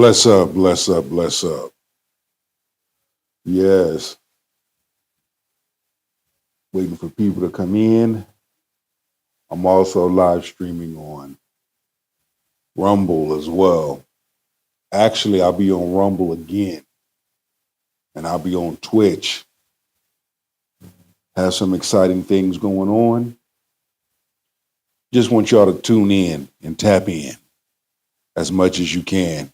Bless up, bless up, bless up. Yes, waiting for people to come in. I'm also live streaming on Rumble as well. Actually, I'll be on Rumble again, and I'll be on Twitch. Have some exciting things going on. Just want y'all to tune in and tap in as much as you can.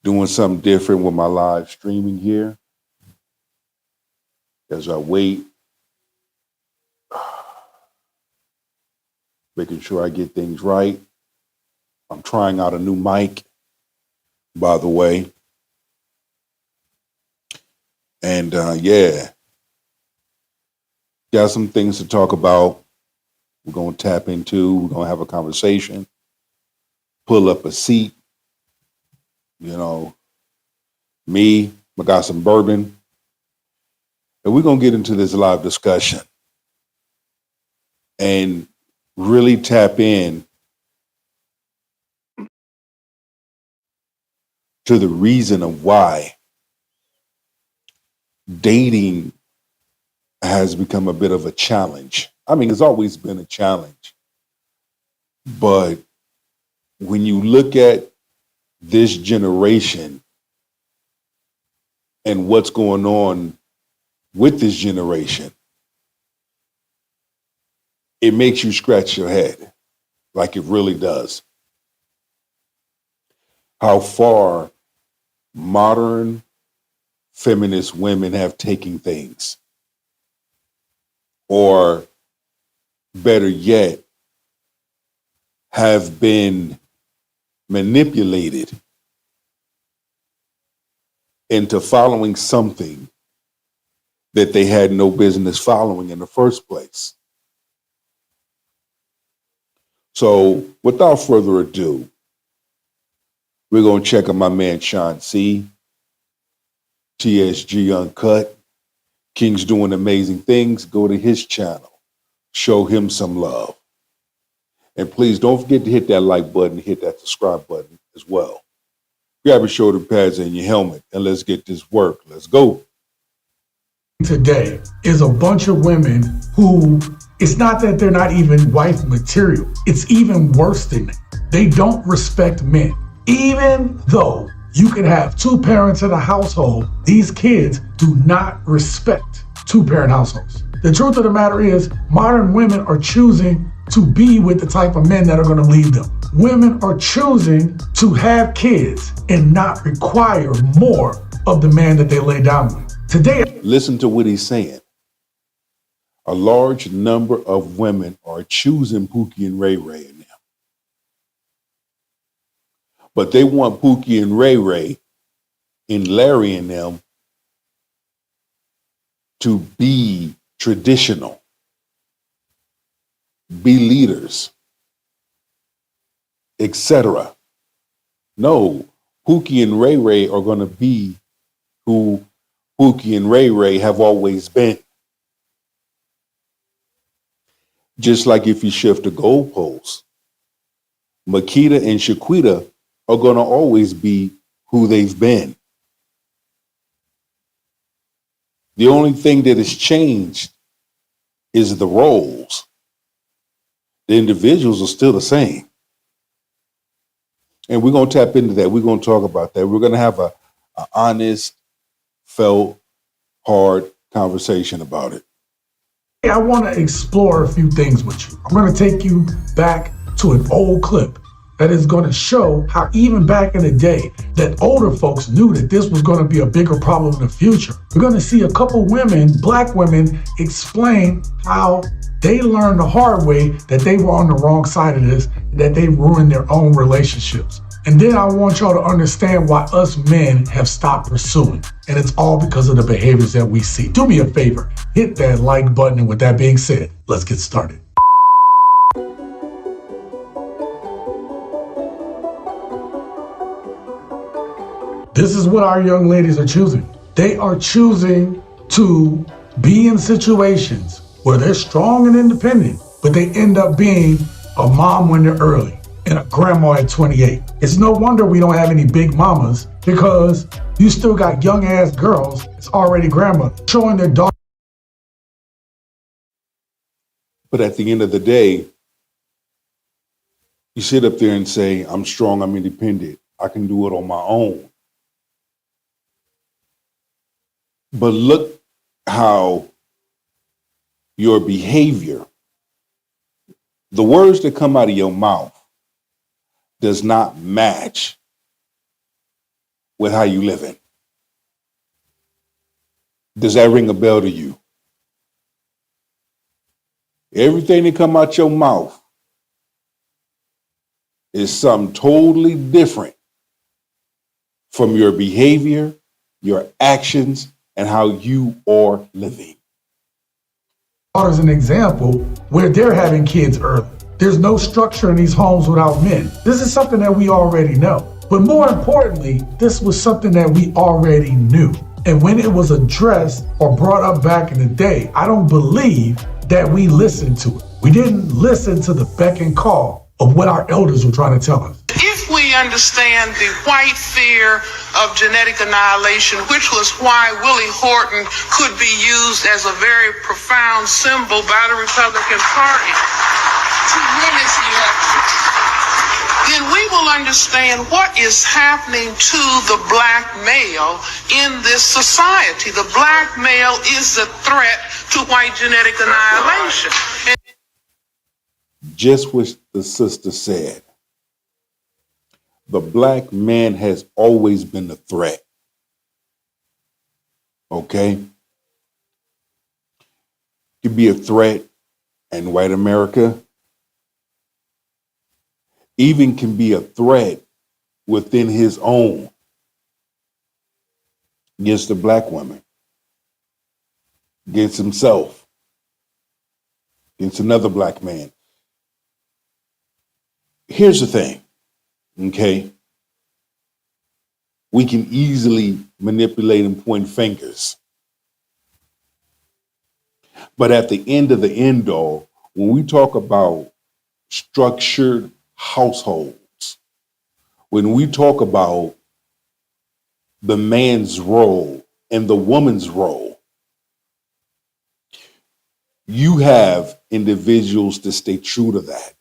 Doing something different with my live streaming here as I wait, making sure I get things right. I'm trying out a new mic, by the way. And yeah, got some things to talk about. We're going to tap into, we're going to have a conversation, pull up a seat. You know, me, I got some bourbon, and we're going to get into this live discussion and really tap in to the reason of why dating has become a bit of a challenge. I mean, it's always been a challenge, but when you look at this generation and what's going on with this generation, it makes you scratch your head, like it really does. How far modern feminist women have taken things, or better yet, have been manipulated into following something that they had no business following in the first place. So without further ado, we're going to check on my man Sean C, TSG Uncut. King's doing amazing things. Go to his channel. Show him some love. And please don't forget to hit that like button, hit that subscribe button as well. Grab your shoulder pads and your helmet, and let's get this work. Let's go. Today is a bunch of women who, it's not that they're not even wife material. It's even worse than that. They don't respect men. Even though you can have two parents in a household, these kids do not respect two-parent households. The truth of the matter is, modern women are choosing to be with the type of men that are going to lead them. Women are choosing to have kids and not require more of the man that they lay down with. Today, listen to what he's saying. A large number of women are choosing Pookie and Ray Ray in them. But they want Pookie and Ray Ray and Larry and them to be traditional, be leaders, etc. No, Pookie and Ray Ray are going to be who Pookie and Ray Ray have always been. Just like if you shift the goalposts, Makita and Shaquita are going to always be who they've been. The only thing that has changed is the roles. The individuals are still the same. And we're going to tap into that. We're going to talk about that. We're going to have a honest, felt, hard conversation about it. I want to explore a few things with you. I'm going to take you back to an old clip that is going to show how even back in the day that older folks knew that this was going to be a bigger problem in the future. We're going to see a couple women, black women, explain how they learned the hard way that they were on the wrong side of this, that they ruined their own relationships. And then I want y'all to understand why us men have stopped pursuing. And it's all because of the behaviors that we see. Do me a favor, hit that like button. And with that being said, let's get started. This is what our young ladies are choosing. They are choosing to be in situations where they're strong and independent, but they end up being a mom when they're early. and a grandma at 28. It's no wonder we don't have any big mamas, because you still got young ass girls that's already grandma showing their daughter. But at the end of the day, you sit up there and say, I'm strong, I'm independent, I can do it on my own. But look how your behavior, the words that come out of your mouth, does not match with how you living. Does that ring a bell to you? Everything that come out your mouth is something totally different from your behavior, your actions, and how you are living. As an example, where they're having kids early. There's no structure in these homes without men. This is something that we already know. But more importantly, this was something that we already knew. And when it was addressed or brought up back in the day, I don't believe that we listened to it. We didn't listen to the beck and call of what our elders were trying to tell us. If we understand the white fear of genetic annihilation, which was why Willie Horton could be used as a very profound symbol by the Republican Party to win its election, then we will understand what is happening to the black male in this society. The black male is the threat to white genetic annihilation. Just what the sister said. The black man has always been a threat. Okay? Could be a threat in white America. Even can be a threat within his own against the black woman, against himself, against another black man. Here's the thing, okay? We can easily manipulate and point fingers. But at the end of the end all, when we talk about structured households, when we talk about the man's role and the woman's role, you have individuals to stay true to that,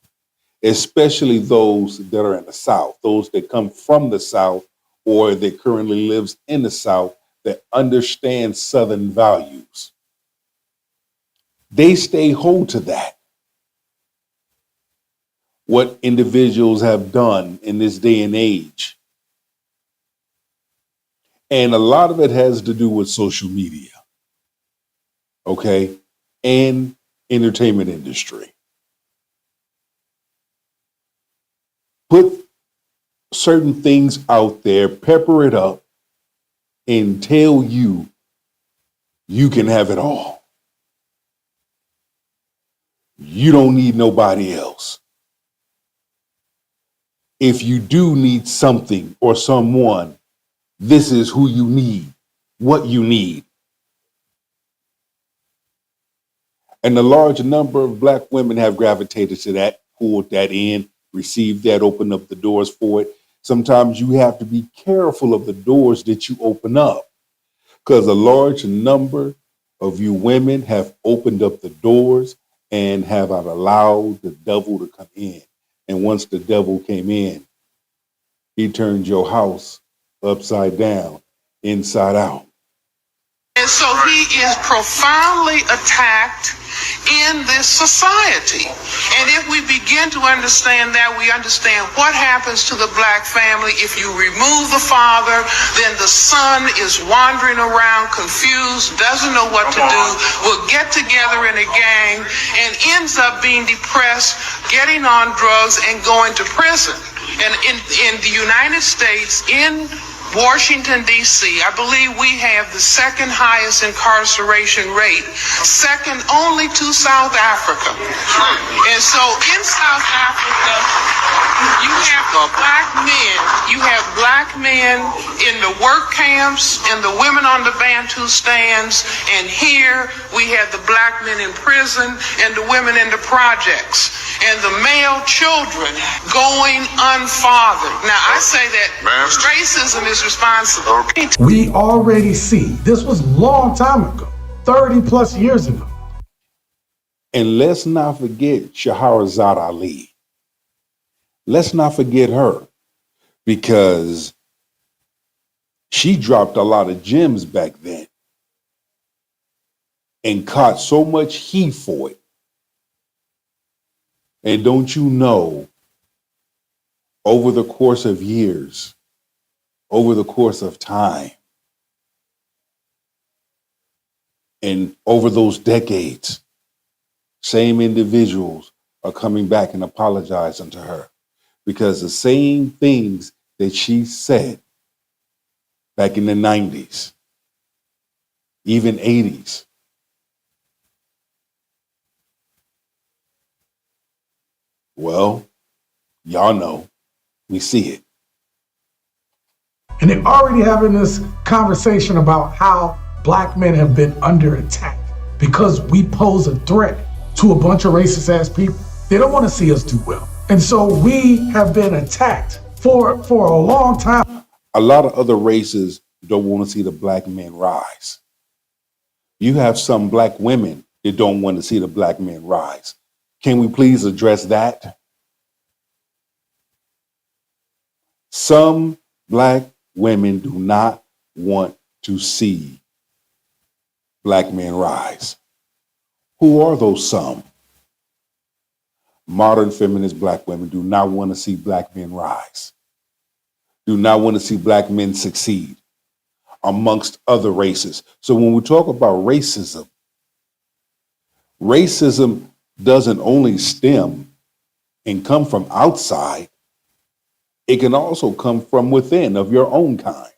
especially those that are in the South, those that come from the South or that currently lives in the South that understand Southern values. They stay hold to that. What individuals have done in this day and age. And a lot of it has to do with social media, okay, and entertainment industry. Put certain things out there, pepper it up, and tell you you can have it all. You don't need nobody else. If you do need something or someone, this is who you need, what you need. And a large number of black women have gravitated to that, pulled that in, received that, opened up the doors for it. Sometimes you have to be careful of the doors that you open up, because a large number of you women have opened up the doors and have allowed the devil to come in. And once the devil came in, he turned your house upside down, inside out. And so he is profoundly attacked in this society. And if we begin to understand that, we understand what happens to the black family. If you remove the father, then the son is wandering around confused, doesn't know what to do, will get together in a gang and ends up being depressed, getting on drugs and going to prison. And in the United States, in Washington, D.C., I believe we have the second highest incarceration rate, second only to South Africa. And so in South Africa, you have black men in the work camps, and the women on the Bantu stands, and here we have the black men in prison and the women in the projects, and the male children going unfathered. Now, I say that racism is responsible. We already see this was a long time ago, 30 plus years ago. And let's not forget Shahrazad Ali. Let's not forget her, because she dropped a lot of gems back then and caught so much heat for it. And don't you know, over the course of years, over the course of time, and over those decades, same individuals are coming back and apologizing to her, because the same things that she said back in the 90s, even 80s, well, y'all know, we see it. And they're already having this conversation about how black men have been under attack because we pose a threat to a bunch of racist ass people. They don't want to see us do well. And so we have been attacked for a long time. A lot of other races don't want to see the black men rise. You have some black women that don't want to see the black men rise. Can we please address that? Some black women do not want to see black men rise. Who are those some? Modern feminist black women do not want to see black men rise, do not want to see black men succeed, amongst other races. So when we talk about racism, racism doesn't only stem and come from outside, it can also come from within of your own kind.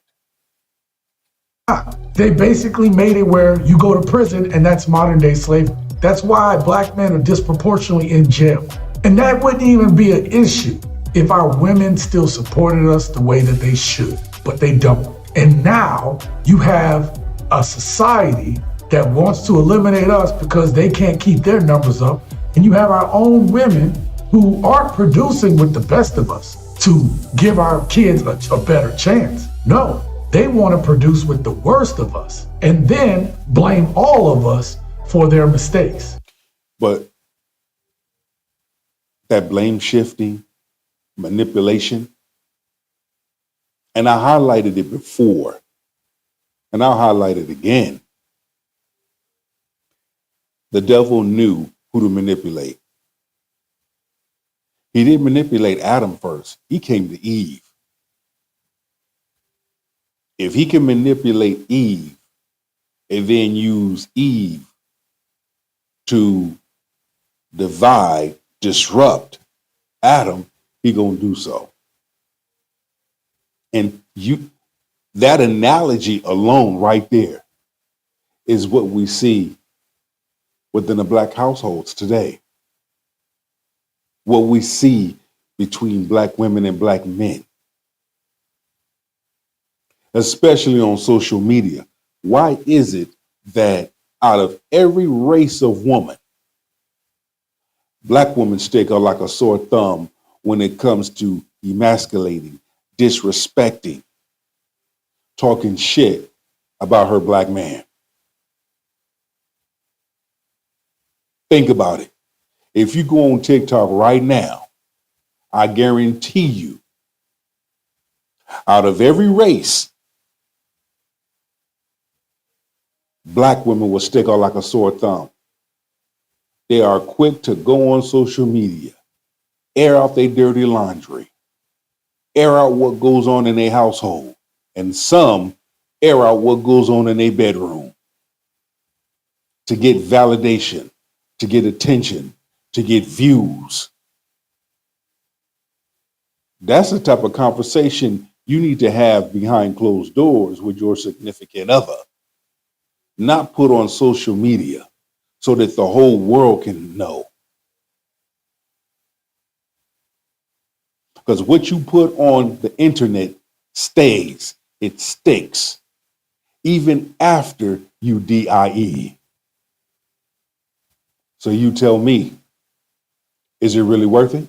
They basically made it where you go to prison, and that's modern day slavery. That's why black men are disproportionately in jail. And that wouldn't even be an issue if our women still supported us the way that they should, but they don't. And now you have a society that wants to eliminate us because they can't keep their numbers up. And you have our own women who aren't producing with the best of us to give our kids a better chance. No, they want to produce with the worst of us and then blame all of us for their mistakes. But that blame shifting, manipulation, and I highlighted it before, and I'll highlight it again. The devil knew who to manipulate. He didn't manipulate Adam first. He came to Eve. If he can manipulate Eve and then use Eve to divide, disrupt Adam, he gonna do so. And that analogy alone right there is what we see within the black households today. What we see between black women and black men, especially on social media. Why is it that out of every race of woman, black women stick out like a sore thumb when it comes to emasculating, disrespecting, talking shit about her black man? Think about it. If you go on TikTok right now, I guarantee you, out of every race, black women will stick out like a sore thumb. They are quick to go on social media, air out their dirty laundry, air out what goes on in their household, and some air out what goes on in their bedroom to get validation, to get attention, to get views. That's the type of conversation you need to have behind closed doors with your significant other, not put on social media so that the whole world can know. Because what you put on the internet stays, it sticks, even after you DIE. So you tell me, is it really worth it?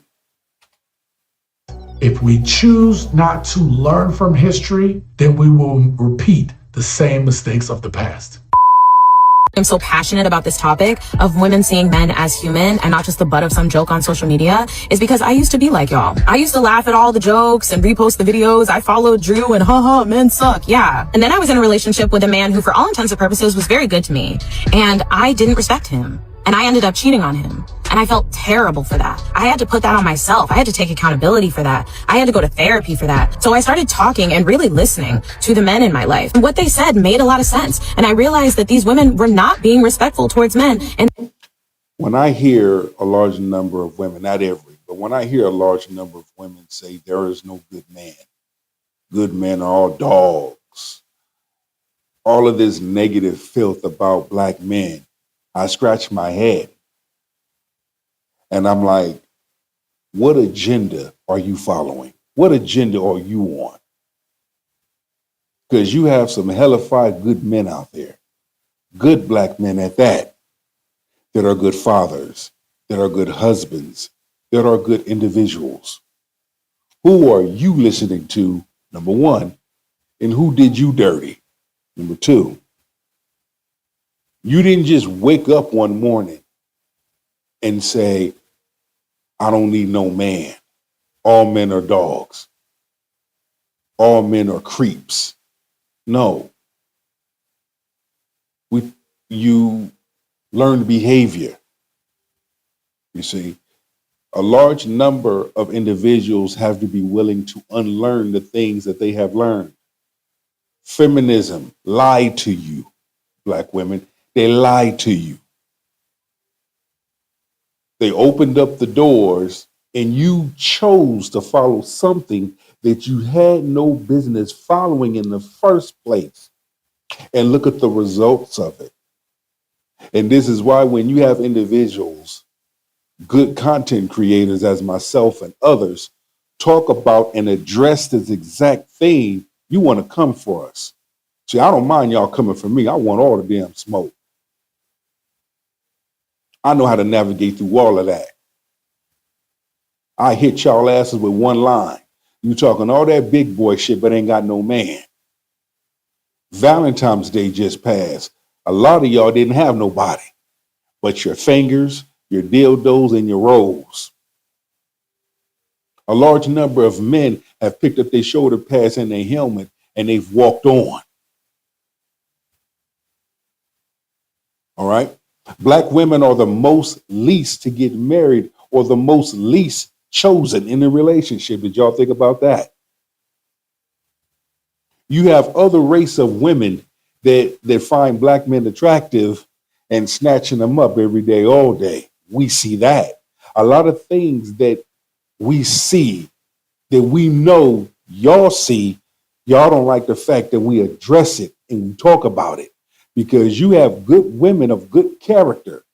If we choose not to learn from history, then we will repeat the same mistakes of the past. I'm so passionate about this topic of women seeing men as human and not just the butt of some joke on social media is because I used to be like y'all. I used to laugh at all the jokes and repost the videos. I followed Drew and haha, men suck. Yeah. And then I was in a relationship with a man who for all intents and purposes was very good to me. And I didn't respect him. And I ended up cheating on him. And I felt terrible for that. I had to put that on myself. I had to take accountability for that. I had to go to therapy for that. So I started talking and really listening to the men in my life. And what they said made a lot of sense. And I realized that these women were not being respectful towards men. And when I hear a large number of women, not every, but when I hear a large number of women say there is no good men are all dogs, all of this negative filth about black men, I scratch my head and I'm like, what agenda are you following? What agenda are you on? Because you have some hellified good men out there, good black men at that are good fathers, that are good husbands, that are good individuals. Who are you listening to, number one, and who did you dirty, number two? You didn't just wake up one morning and say, I don't need no man. All men are dogs. All men are creeps. No. You learned behavior. You see, a large number of individuals have to be willing to unlearn the things that they have learned. Feminism lied to you, black women. They lied to you. They opened up the doors and you chose to follow something that you had no business following in the first place. And look at the results of it. And this is why when you have individuals, good content creators as myself and others, talk about and address this exact thing, you want to come for us. See, I don't mind y'all coming for me. I want all the damn smoke. I know how to navigate through all of that. I hit y'all asses with one line. You talking all that big boy shit, but ain't got no man. Valentine's Day just passed. A lot of y'all didn't have nobody, but your fingers, your dildos, and your rolls. A large number of men have picked up their shoulder pads and their helmet, and they've walked on. All right? Black women are the most least to get married or the most least chosen in a relationship. Did y'all think about that? You have other race of women that find black men attractive and snatching them up every day, all day. We see that. A lot of things that we see that we know y'all see, y'all don't like the fact that we address it and we talk about it. Because you have good women of good character.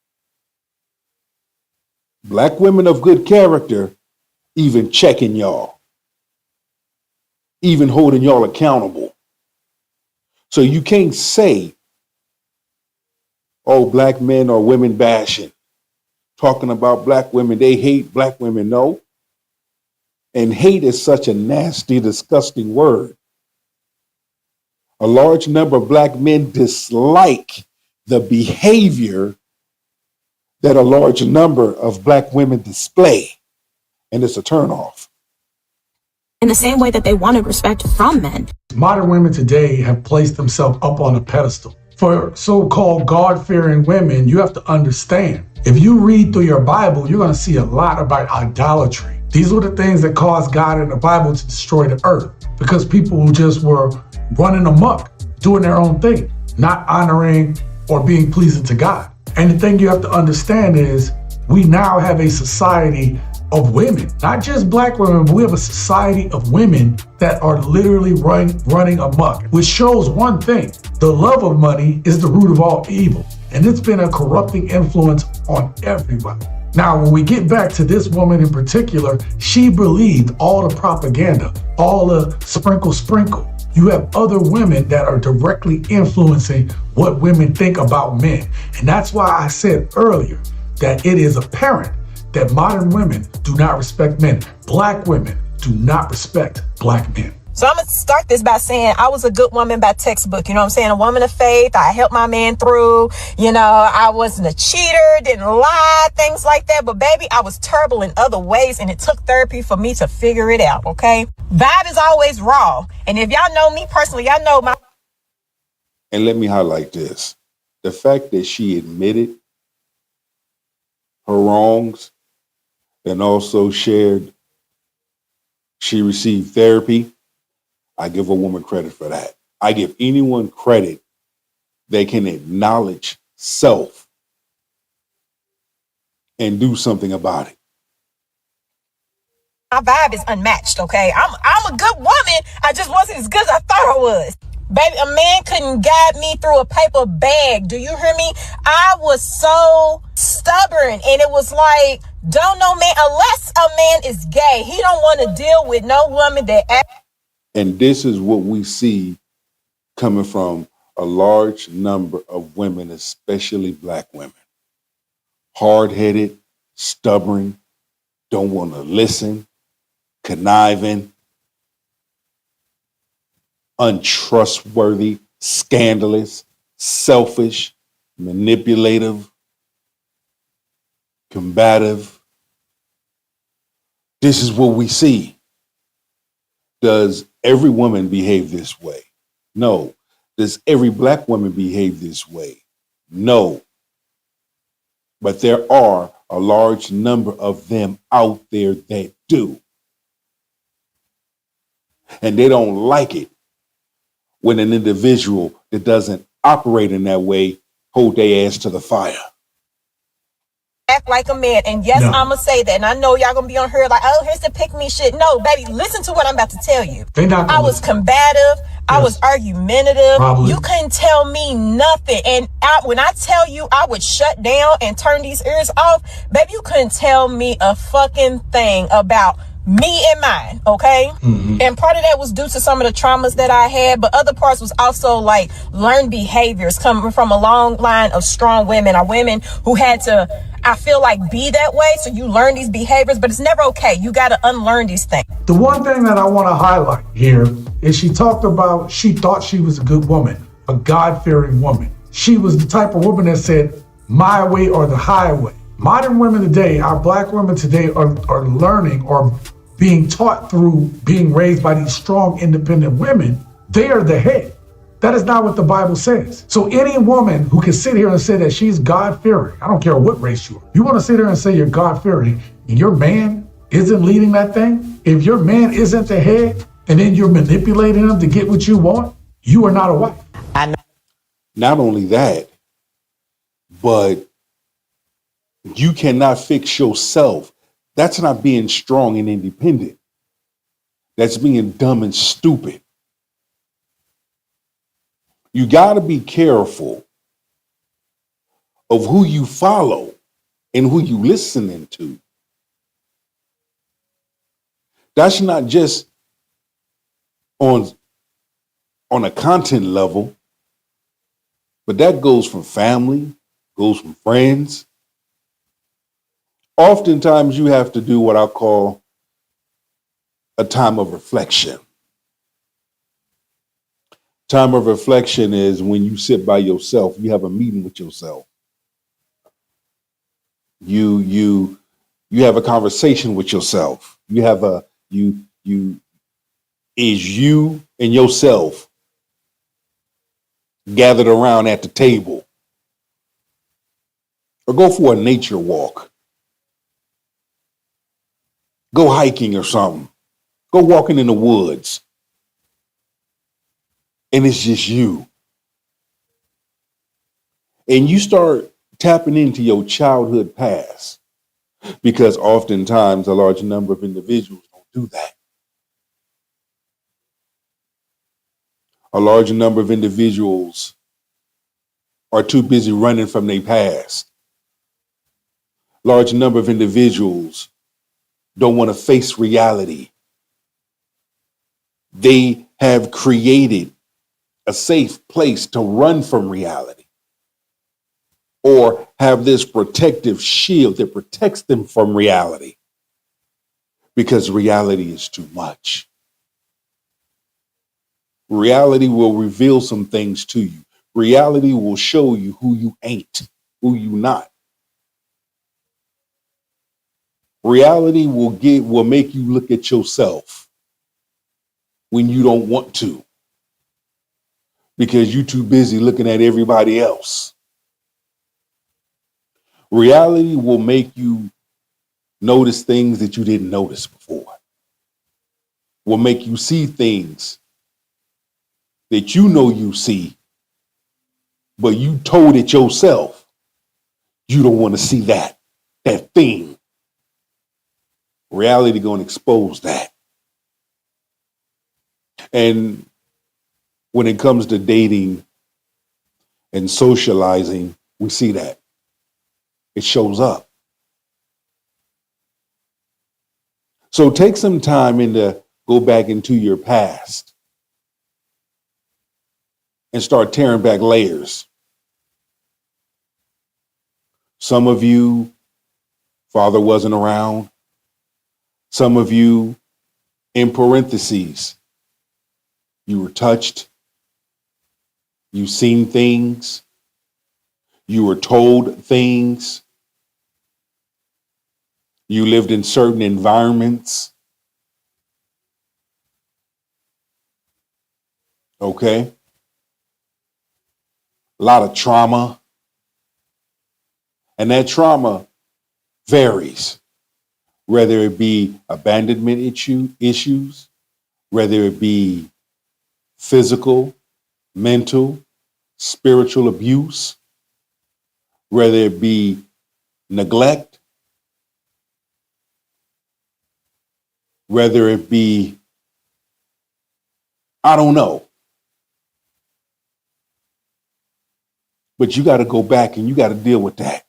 Black women of good character, even checking y'all, even holding y'all accountable. So you can't say, oh, black men or women bashing, talking about black women, they hate black women. No. And hate is such a nasty, disgusting word. A large number of black men dislike the behavior that a large number of black women display, and it's a turnoff. in the same way that they wanted respect from men. Modern women today have placed themselves up on a pedestal. For so-called God-fearing women, you have to understand, if you read through your Bible, you're going to see a lot about idolatry. These were the things that caused God in the Bible to destroy the earth, because people just were running amok, doing their own thing, not honoring or being pleasing to God. And the thing you have to understand is, we now have a society of women, not just black women, but we have a society of women that are literally running amok, which shows one thing: the love of money is the root of all evil. And it's been a corrupting influence on everybody. Now, when we get back to this woman in particular, she believed all the propaganda, all the sprinkle. You have other women that are directly influencing what women think about men. And that's why I said earlier that it is apparent that modern women do not respect men. Black women do not respect black men. So I'm going to start this by saying I was a good woman by textbook. You know what I'm saying? A woman of faith. I helped my man through. You know, I wasn't a cheater, didn't lie, things like that. But baby, I was terrible in other ways, and it took therapy for me to figure it out, okay? Vibe is always raw. And if y'all know me personally, y'all know my... And let me highlight this. The fact that she admitted her wrongs and also shared she received therapy, I give a woman credit for that. I give anyone credit that can acknowledge self and do something about it. My vibe is unmatched, okay? I'm a good woman. I just wasn't as good as I thought I was. Baby, a man couldn't guide me through a paper bag. Do you hear me? I was so stubborn, and it was like, don't know man, unless a man is gay, he don't want to deal with no woman that... And this is what we see coming from a large number of women, especially black women. Hard-headed, stubborn, don't want to listen, conniving, untrustworthy, scandalous, selfish, manipulative, combative. This is what we see. Does every woman behave this way? No. Does every black woman behave this way? No. But there are a large number of them out there that do. And they don't like it when an individual that doesn't operate in that way hold their ass to the fire. Act like a man. And yes, No. I'ma say that. And I know y'all gonna be on her like, oh, here's the pick me shit. No, baby, listen to what I'm about to tell you. They not gonna I was listen. combative. I Yes. was argumentative. Probably. You couldn't tell me nothing. And when I tell you I would shut down and turn these ears off, baby, you couldn't tell me a fucking thing about me and mine, okay? And part of that was due to some of the traumas that I had, but other parts was also like learned behaviors coming from a long line of strong women, or women who had to, I feel like, be that way. So you learn these behaviors, but it's never okay. You got to unlearn these things. The one thing that I want to highlight here is she talked about she thought she was a good woman, a God-fearing woman. She was the type of woman that said, my way or the highway. Modern women today, our black women today are learning or being taught through being raised by these strong, independent women. They are the head. That is not what the Bible says. So any woman who can sit here and say that she's God-fearing, I don't care what race you are. You want to sit here and say you're God-fearing and your man isn't leading that thing? If your man isn't the head and then you're manipulating him to get what you want, you are not a wife. Not only that, but you cannot fix yourself. That's not being strong and independent. That's being dumb and stupid. You got to be careful of who you follow and who you listening to. That's not just on a content level, but that goes from family, goes from friends. Oftentimes you have to do what I call a time of reflection. Time of reflection is when you sit by yourself, you have a meeting with yourself. You have a conversation with yourself. Is you and yourself gathered around at the table, or go for a nature walk. Go hiking or something. Go walking in the woods. And it's just you. And you start tapping into your childhood past. because oftentimes a large number of individuals don't do that. A large number of individuals are too busy running from their past. Large number of individuals don't want to face reality. They have created a safe place to run from reality, or have this protective shield that protects them from reality, because reality is too much. Reality will reveal some things to you. Reality will show you who you ain't, who you not. Reality will make you look at yourself when you don't want to, because you're too busy looking at everybody else. Reality will make you notice things that you didn't notice before. Will make you see things that you know you see, but you told it yourself. You don't want to see that thing. Reality going to expose that. And when it comes to dating and socializing, we see that. It shows up. So take some time to go back into your past and start tearing back layers. Some of you, father wasn't around. Some of you, in parentheses, you were touched. You seen things. You were told things. You lived in certain environments. Okay? A lot of trauma. And that trauma varies, whether it be abandonment issues, whether it be physical, mental, spiritual abuse, whether it be neglect, whether it be, I don't know. But you got to go back and you got to deal with that.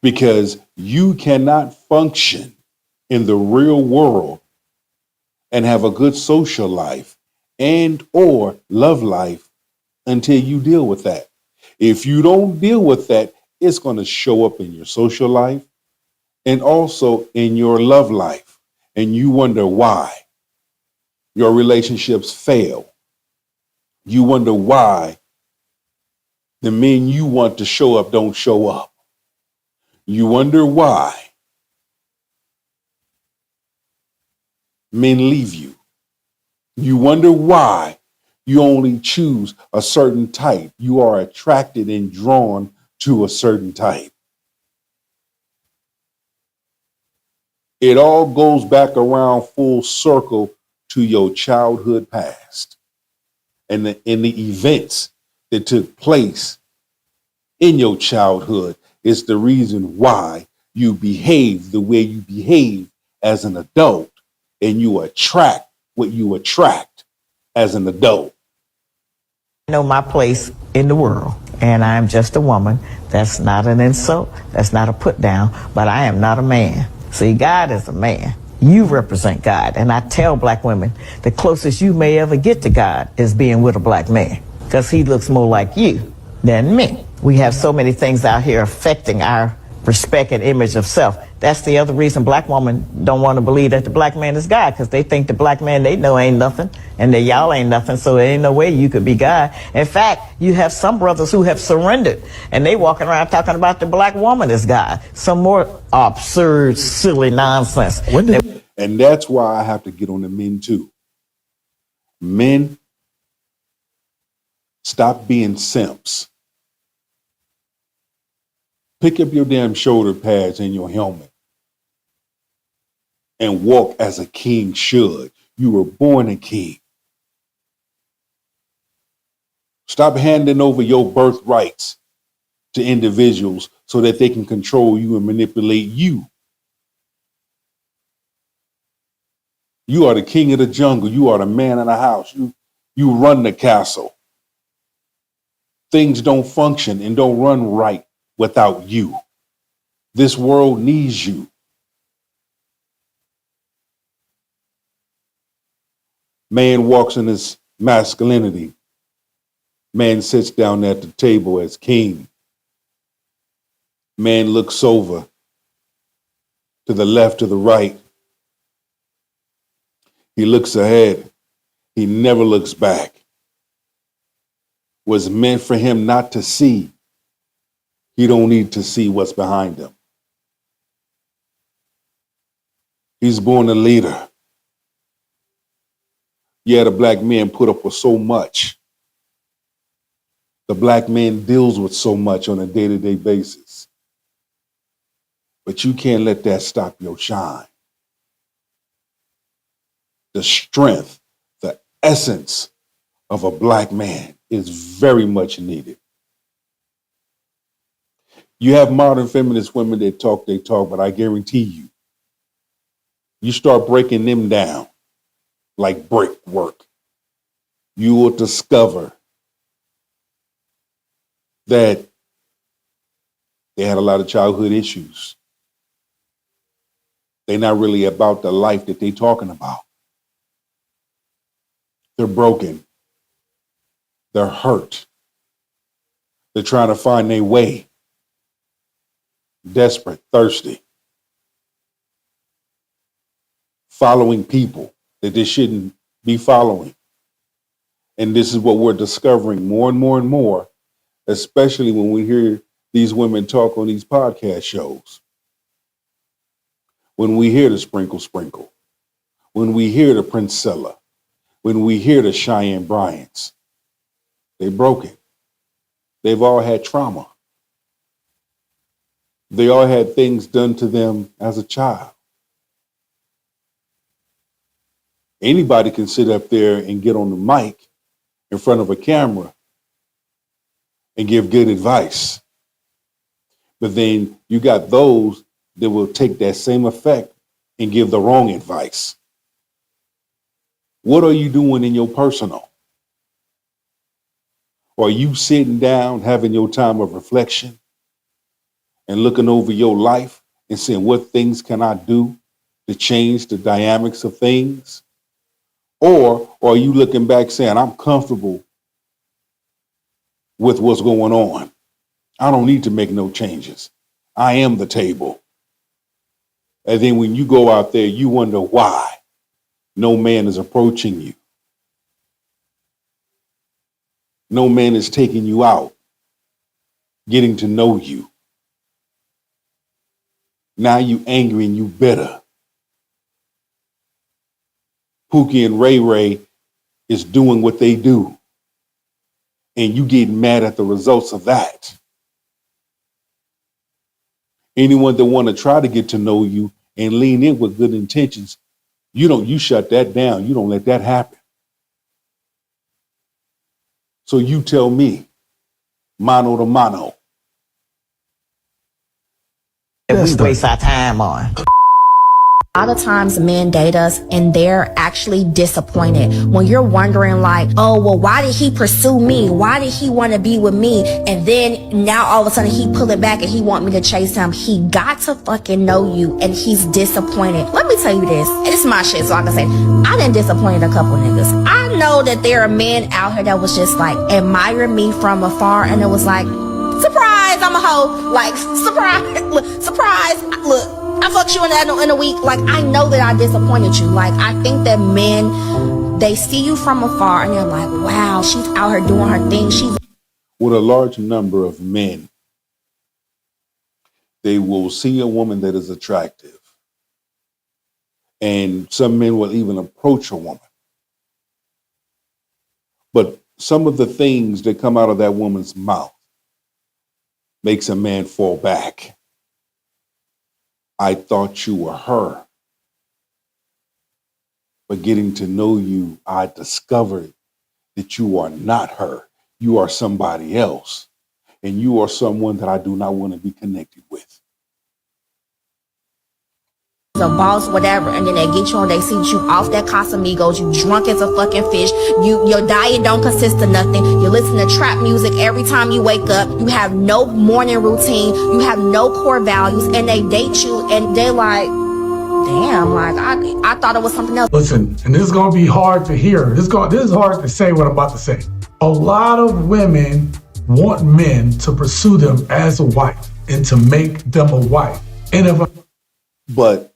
Because you cannot function in the real world and have a good social life and or love life until you deal with that. If you don't deal with that, it's going to show up in your social life and also in your love life. And you wonder why your relationships fail. You wonder why the men you want to show up don't show up. You wonder why men leave you. You wonder why you only choose a certain type. You are attracted and drawn to a certain type. It all goes back around full circle to your childhood past and the events that took place in your childhood. Is the reason why you behave the way you behave as an adult, and you attract what you attract as an adult. I know my place in the world, and I'm just a woman. That's not an insult. That's not a put down, but I am not a man. See, God is a man. You represent God, and I tell black women, the closest you may ever get to God is being with a black man, because he looks more like you than me. We have so many things out here affecting our respect and image of self. That's the other reason black women don't want to believe that the black man is God, because they think the black man they know ain't nothing, and that y'all ain't nothing, so there ain't no way you could be God. In fact, you have some brothers who have surrendered, and they walking around talking about the black woman is God. Some more absurd, silly nonsense. And that's why I have to get on the men too. Men, stop being simps. Pick up your damn shoulder pads and your helmet and walk as a king should. You were born a king. Stop handing over your birthrights to individuals so that they can control you and manipulate you. You are the king of the jungle. You are the man in the house. You run the castle. Things don't function and don't run right without you. This world needs you. Man walks in his masculinity. Man sits down at the table as king. Man looks over to the left, to the right. He looks ahead. He never looks back. Was meant for him not to see. He don't need to see what's behind him. He's born a leader. Yeah, the black man put up with so much. The black man deals with so much on a day-to-day basis. But you can't let that stop your shine. The strength, the essence of a black man is very much needed. You have modern feminist women that talk, but I guarantee you start breaking them down like brickwork, you will discover that they had a lot of childhood issues. They're not really about the life that they're talking about. They're broken. They're hurt. They're trying to find their way. Desperate, thirsty. Following people that they shouldn't be following. And this is what we're discovering more and more and more, especially when we hear these women talk on these podcast shows. When we hear the Sprinkle, when we hear the Princella, when we hear the Cheyenne Bryants, they're broken. They've all had trauma. They all had things done to them as a child. Anybody can sit up there and get on the mic in front of a camera and give good advice. But then you got those that will take that same effect and give the wrong advice. What are you doing in your personal? Are you sitting down, having your time of reflection and looking over your life and saying, what things can I do to change the dynamics of things? Or are you looking back saying, I'm comfortable with what's going on. I don't need to make no changes. I am the table. And then when you go out there, you wonder why no man is approaching you. No man is taking you out, getting to know you. Now you angry and you bitter. Pookie and Ray Ray is doing what they do. And you getting mad at the results of that. Anyone that want to try to get to know you and lean in with good intentions, you shut that down. You don't let that happen. So you tell me, mano to mano. And we waste our time on. A lot of times men date us and they're actually disappointed when you're wondering like, oh, well, why did he pursue me? Why did he want to be with me? And then now all of a sudden he pull it back and he want me to chase him. He got to fucking know you and he's disappointed. Let me tell you this. This is my shit, so I can say I done disappointed a couple niggas. I know that there are men out here that was just like admire me from afar and it was like, surprise, I'm a hoe. Like, surprise, look. I fucked you in a week. Like, I know that I disappointed you. Like, I think that men, they see you from afar and they're like, wow, she's out here doing her thing. She's with a large number of men, they will see a woman that is attractive. And some men will even approach a woman. But some of the things that come out of that woman's mouth makes a man fall back. I thought you were her. But getting to know you, I discovered that you are not her. You are somebody else. and you are someone that I do not want to be connected with. A boss, whatever, and then they get you on, they see you off that Casamigos, you drunk as a fucking fish, your diet don't consist of nothing, you listen to trap music every time you wake up, you have no morning routine, you have no core values, and they date you and they're like, damn, like I thought it was something else. Listen, and this is gonna be hard to hear. This is hard to say what I'm about to say. A lot of women want men to pursue them as a wife and to make them a wife. And if But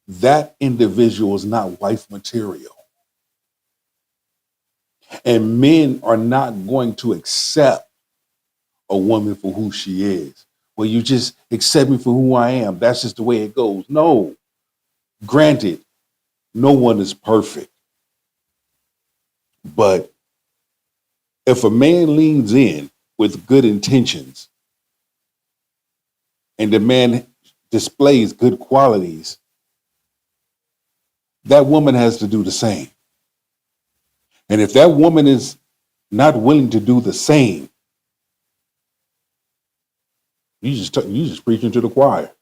that individual is not wife material. And men are not going to accept a woman for who she is. Well, you just accept me for who I am. That's just the way it goes. No. Granted, no one is perfect. But if a man leans in with good intentions and the man displays good qualities, that woman has to do the same. And if that woman is not willing to do the same, you just preaching to the choir.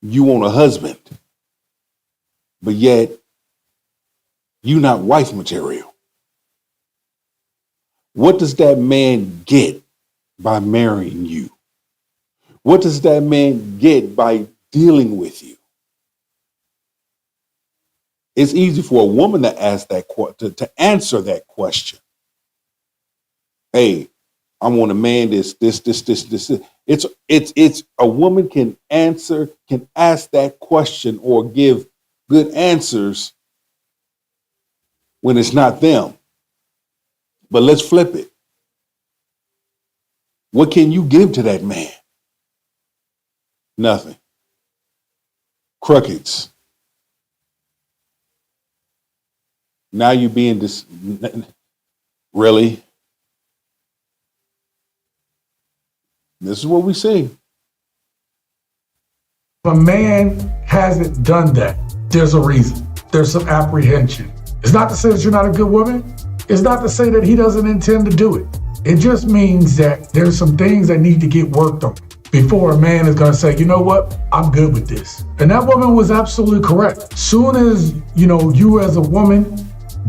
You want a husband, but yet you not wife material. What does that man get by marrying you? What does that man get by dealing with you? It's easy for a woman to ask that to answer that question. Hey, I want a man this. It's a woman can ask that question or give good answers when it's not them. But let's flip it. What can you give to that man? Nothing. Crickets. Now you're being really? This is what we see. a man hasn't done that, there's a reason. There's some apprehension. It's not to say that you're not a good woman. It's not to say that he doesn't intend to do it. It just means that there's some things that need to get worked on before a man is going to say, you know what, I'm good with this. And that woman was absolutely correct. Soon as, you as a woman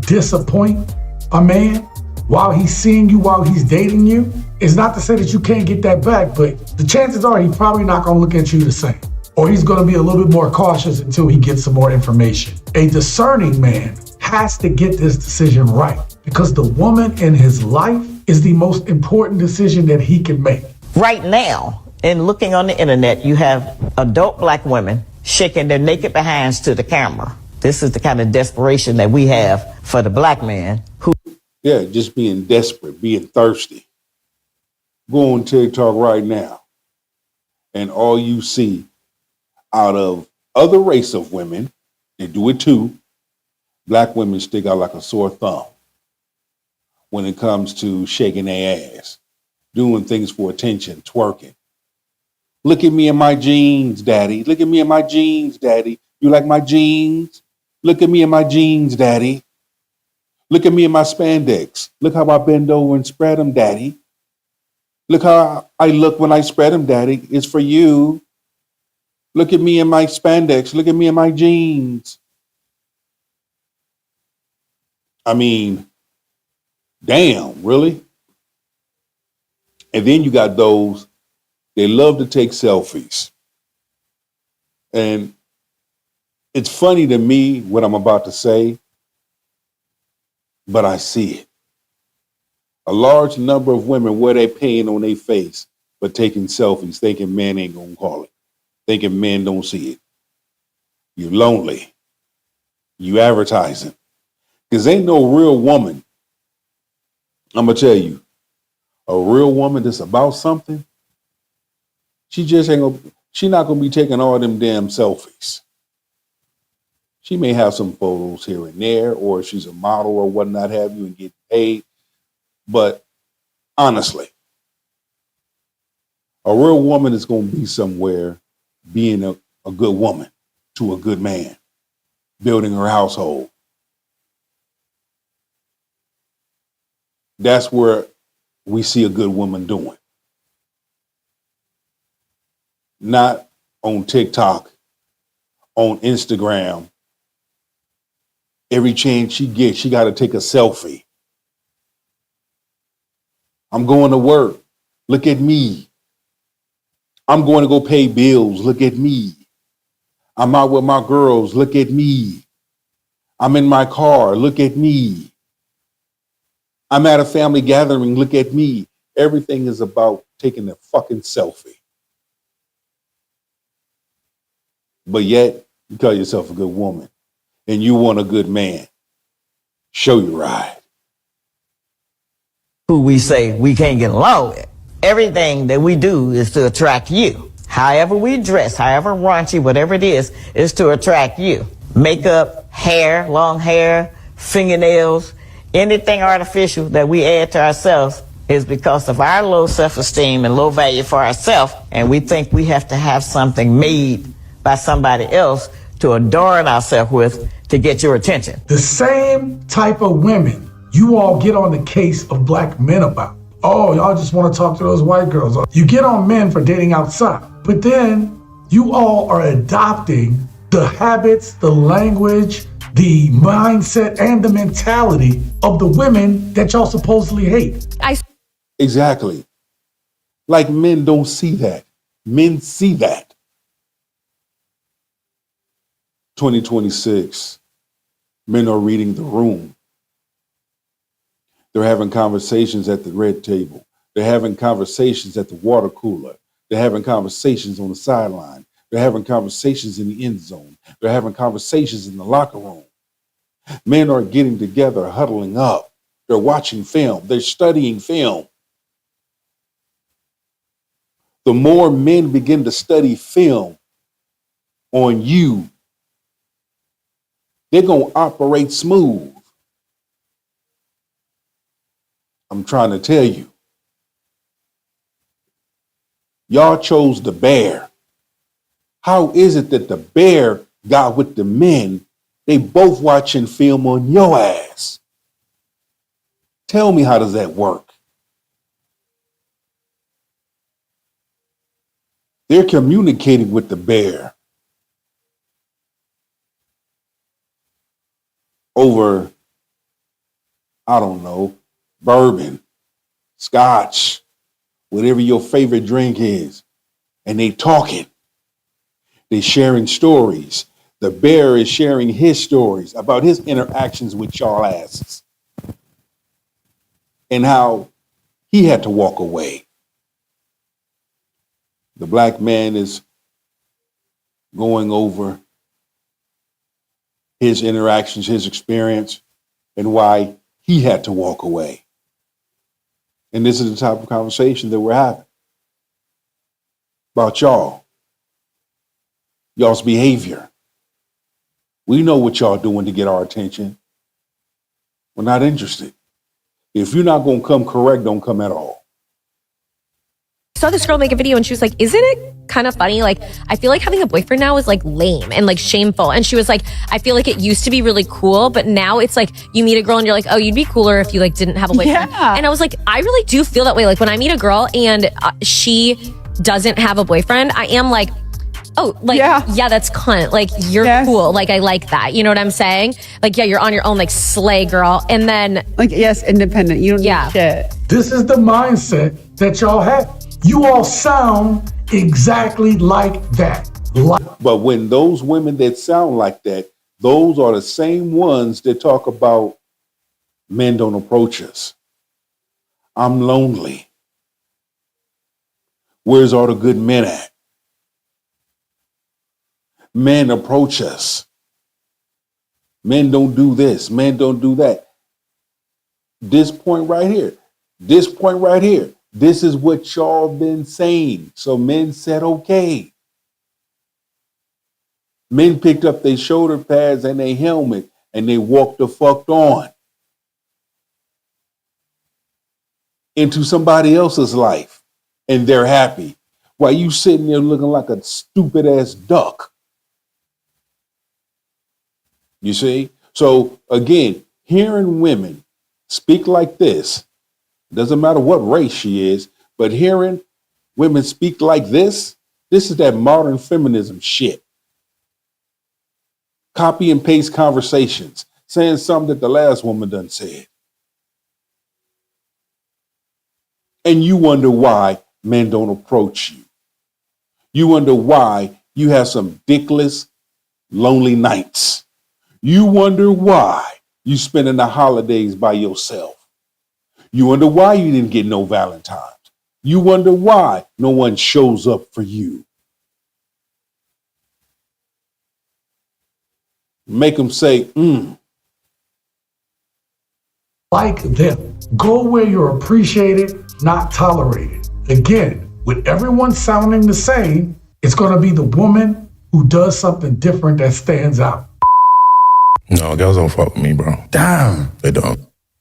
disappoint a man while he's seeing you, while he's dating you, it's not to say that you can't get that back, but the chances are he's probably not going to look at you the same. Or he's going to be a little bit more cautious until he gets some more information. A discerning man has to get this decision right because the woman in his life is the most important decision that he can make. Right now, in looking on the internet, you have adult black women shaking their naked behinds to the camera. This is the kind of desperation that we have for the black man who... Yeah, just being desperate, being thirsty. Go on TikTok right now, and all you see out of other race of women, they do it too, black women stick out like a sore thumb when it comes to shaking their ass, doing things for attention, twerking. Look at me in my jeans, daddy. Look at me in my jeans, daddy. You like my jeans? Look at me in my jeans, daddy. Look at me in my spandex. Look how I bend over and spread them, daddy. Look how I look when I spread them, daddy. It's for you. Look at me in my spandex. Look at me in my jeans. I mean, damn, really? And then you got those, they love to take selfies. And it's funny to me what I'm about to say, but I see it. A large number of women wear their pain on their face, but taking selfies, thinking men ain't gonna call it, thinking men don't see it. You're lonely. You advertising. Because ain't no real woman, I'm gonna tell you, a real woman that's about something, she not gonna be taking all them damn selfies. She may have some photos here and there, or she's a model or whatnot have you and get paid. But honestly, a real woman is going to be somewhere being a good woman to a good man, building her household. That's where we see a good woman doing. Not on TikTok, on Instagram. Every chance she gets, she got to take a selfie. I'm going to work. Look at me. I'm going to go pay bills. Look at me. I'm out with my girls. Look at me. I'm in my car. Look at me. I'm at a family gathering. Look at me. Everything is about taking a fucking selfie. But yet, you call yourself a good woman and you want a good man. Show your ride. Who we say we can't get along with. Everything that we do is to attract you. However we dress, however raunchy, whatever it is to attract you. Makeup, hair, long hair, fingernails, anything artificial that we add to ourselves is because of our low self-esteem and low value for ourselves, and we think we have to have something made by somebody else to adorn ourselves with to get your attention. The same type of women you all get on the case of black men about. Oh, y'all just want to talk to those white girls. You get on men for dating outside, but then you all are adopting the habits, the language, the mindset, and the mentality of the women that y'all supposedly hate. Exactly. Like men don't see that. Men see that. 2026, men are reading the room. They're having conversations at the red table. They're having conversations at the water cooler. They're having conversations on the sideline. They're having conversations in the end zone. They're having conversations in the locker room. Men are getting together, huddling up. They're watching film. They're studying film. The more men begin to study film on you, they're going to operate smooth. I'm trying to tell you. Y'all chose the bear. How is it that the bear got with the men? They both watching film on your ass. Tell me, how does that work? They're communicating with the bear over, I don't know, bourbon, scotch, whatever your favorite drink is. And they talking. They sharing stories. The bear is sharing his stories about his interactions with y'all asses and how he had to walk away. The black man is going over his interactions, his experience, and why he had to walk away. And this is the type of conversation that we're having about y'all's behavior. We know what y'all doing to get our attention. We're not interested. If you're not going to come correct, don't come at all. I saw this girl make a video and she was like, isn't it kind of funny? Like, I feel like having a boyfriend now is like lame and like shameful. And she was like, I feel like it used to be really cool, but now it's like you meet a girl and you're like, oh, you'd be cooler if you like didn't have a boyfriend. Yeah. And I was like, I really do feel that way. Like when I meet a girl and she doesn't have a boyfriend, I am like, oh, like, yeah, that's cunt. Like, you're cool. Like, I like that. You know what I'm saying? Like, yeah, you're on your own, like, slay girl. And then... like, yes, independent. You don't need shit. This is the mindset that y'all have. You all sound exactly like that. But when those women that sound like that, those are the same ones that talk about men don't approach us. I'm lonely. Where's all the good men at? Men approach us. Men don't do this. Men don't do that. This point right here. This is what y'all been saying. So men said, okay. Men picked up their shoulder pads and their helmet and they walked the fuck on into somebody else's life and they're happy. While you sitting there looking like a stupid ass duck. You see? So again, hearing women speak like this Doesn't matter what race she is, but hearing women speak like this is that modern feminism shit. Copy and paste conversations, saying something that the last woman done said. And you wonder why men don't approach you. You wonder why you have some dickless, lonely nights. You wonder why you spending the holidays by yourself. You wonder why you didn't get no Valentine's. You wonder why no one shows up for you. Make them say, Like them. Go where you're appreciated, not tolerated. Again, with everyone sounding the same, it's going to be the woman who does something different that stands out. No, girls don't fuck with me, bro. Damn. They don't.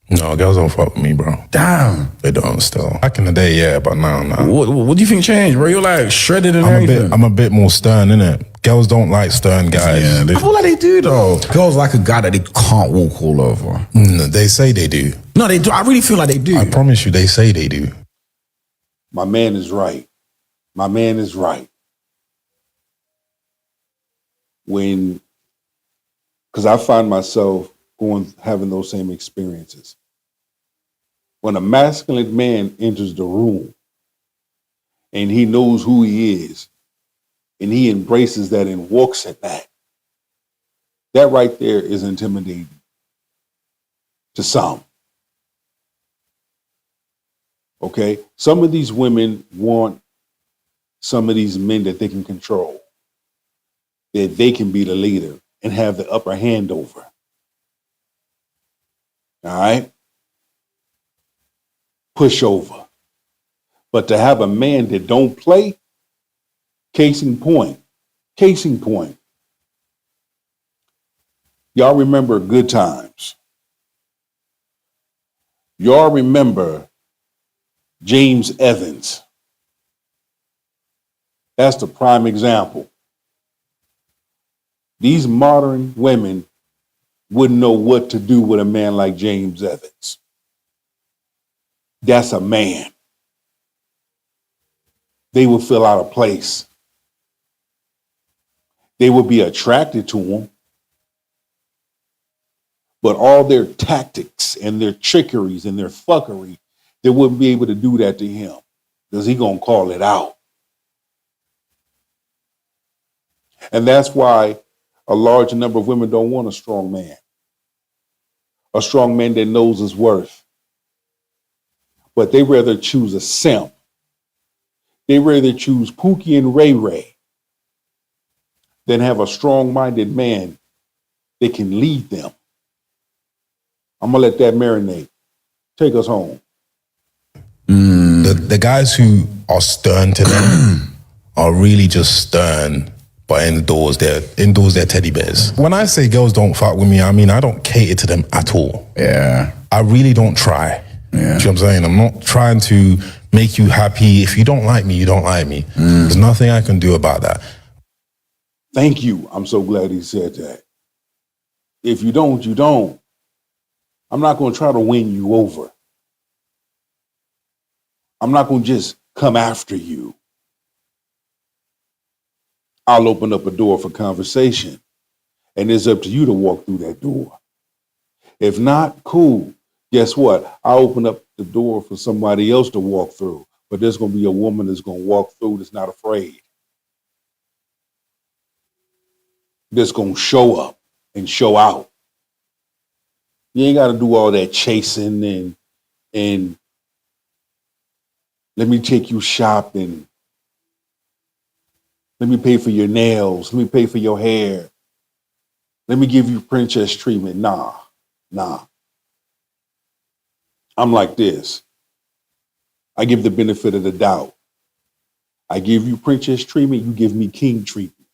No, girls don't fuck with me, bro. Damn. They don't still. Back in the day, yeah, but now, no. What do you think changed, bro? You're like shredded and everything. I'm a bit more stern, innit? Girls don't like stern guys. Yeah, I feel like they do, though. Girls like a guy that they can't walk all over. They say they do. No, they do. I really feel like they do. I promise you, they say they do. my man is right. My man is right. Because I find myself having those same experiences. When a masculine man enters the room and he knows who he is and he embraces that and walks in that right there is intimidating to some. Okay? Some of these women want some of these men that they can control, that they can be the leader and have the upper hand over. All right? Push over. But to have a man that don't play, case in point. Y'all remember Good Times. Y'all remember James Evans. That's the prime example. These modern women wouldn't know what to do with a man like James Evans. That's a man. They would feel out of place. They would be attracted to him. But all their tactics and their trickeries and their fuckery, they wouldn't be able to do that to him because he gonna call it out. And that's why a large number of women don't want a strong man that knows his worth. But they rather choose a simp. They rather choose Pookie and Ray Ray than have a strong-minded man that can lead them. I'm going to let that marinate. Take us home. The guys who are stern to them are really just stern, but indoors they're teddy bears. When I say girls don't fuck with me, I mean I don't cater to them at all. Yeah. I really don't try. Yeah. Do you know what I'm saying? I'm not trying to make you happy. If you don't like me, you don't like me. There's nothing I can do about that. Thank you. I'm so glad he said that. If you don't, you don't. I'm not going to try to win you over. I'm not going to just come after you. I'll open up a door for conversation, and it's up to you to walk through that door. If not, cool. Guess what? I'll open up the door for somebody else to walk through, but there's going to be a woman that's going to walk through that's not afraid. That's going to show up and show out. You ain't got to do all that chasing and let me take you shopping. Let me pay for your nails. Let me pay for your hair. Let me give you princess treatment. Nah. I'm like this. I give the benefit of the doubt. I give you princess treatment, you give me king treatment.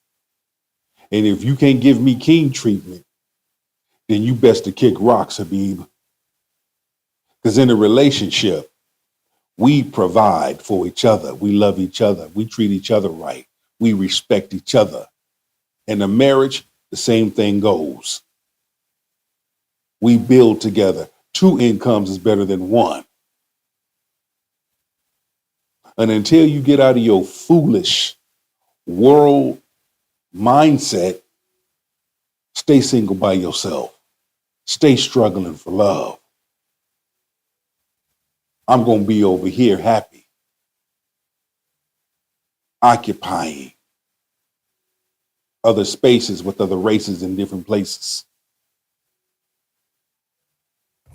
And if you can't give me king treatment, then you best to kick rocks, Habib. Because in a relationship, we provide for each other. We love each other. We treat each other right. We respect each other. In a marriage, the same thing goes. We build together. 2 incomes is better than 1. And until you get out of your foolish world mindset, stay single by yourself. Stay struggling for love. I'm going to be over here happy, occupying other spaces with other races in different places.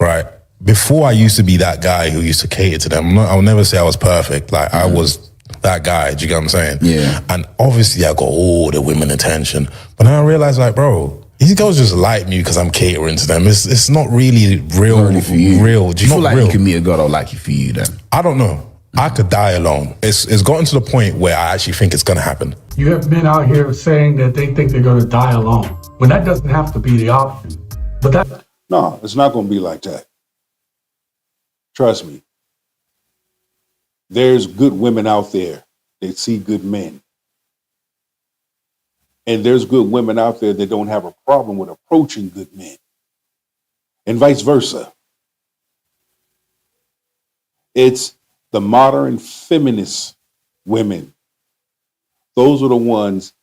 Right. Before I used to be that guy who used to cater to them. I'll never say I was perfect. Like I was that guy. Do you get what I'm saying? Yeah. And obviously I got all the women attention. But then I realized like, bro, these girls just like me because I'm catering to them. It's not really real for you. real. Do you feel know like real? you can meet a girl that'll like you for you then? I don't know. I could die alone. It's gotten to the point where I actually think it's gonna happen. You have men out here saying that they think they're going to die alone, when that doesn't have to be the option. But that No, it's not going to be like that. Trust me. There's good women out there that see good men. And there's good women out there that don't have a problem with approaching good men. And vice versa. It's the modern feminist women. Those are the ones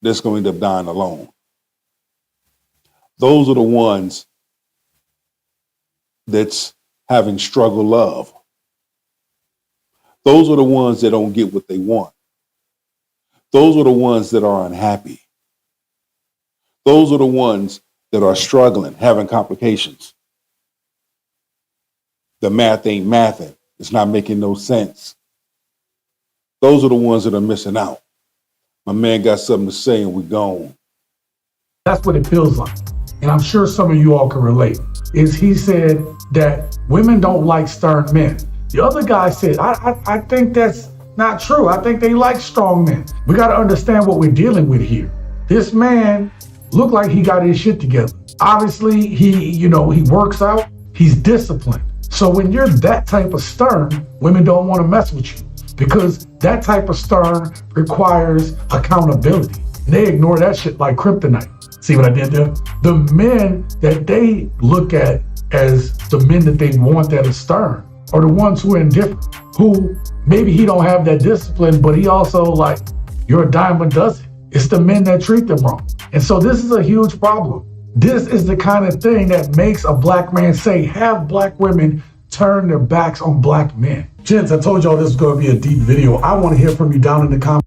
that's going to end up dying alone. Those are the ones that's having struggle love. Those are the ones that don't get what they want. Those are the ones that are unhappy. Those are the ones that are struggling, having complications. The math ain't mathing. It's not making no sense. Those are the ones that are missing out. My man got something to say and we gone. That's what it feels like. And I'm sure some of you all can relate. Is he said that women don't like stern men. The other guy said, I think that's not true. I think they like strong men. We got to understand what we're dealing with here. This man looked like he got his shit together. Obviously, he works out. He's disciplined. So when you're that type of stern, women don't want to mess with you because that type of stern requires accountability. And they ignore that shit like kryptonite. See what I did there? The men that they look at as the men that they want that are stern are the ones who are indifferent, who maybe he don't have that discipline, but he also like, you're a dime a dozen. It's the men that treat them wrong. And so this is a huge problem. This is the kind of thing that makes a black man say, have black women turn their backs on black men. Gents, I told y'all this was going to be a deep video. I want to hear from you down in the comments.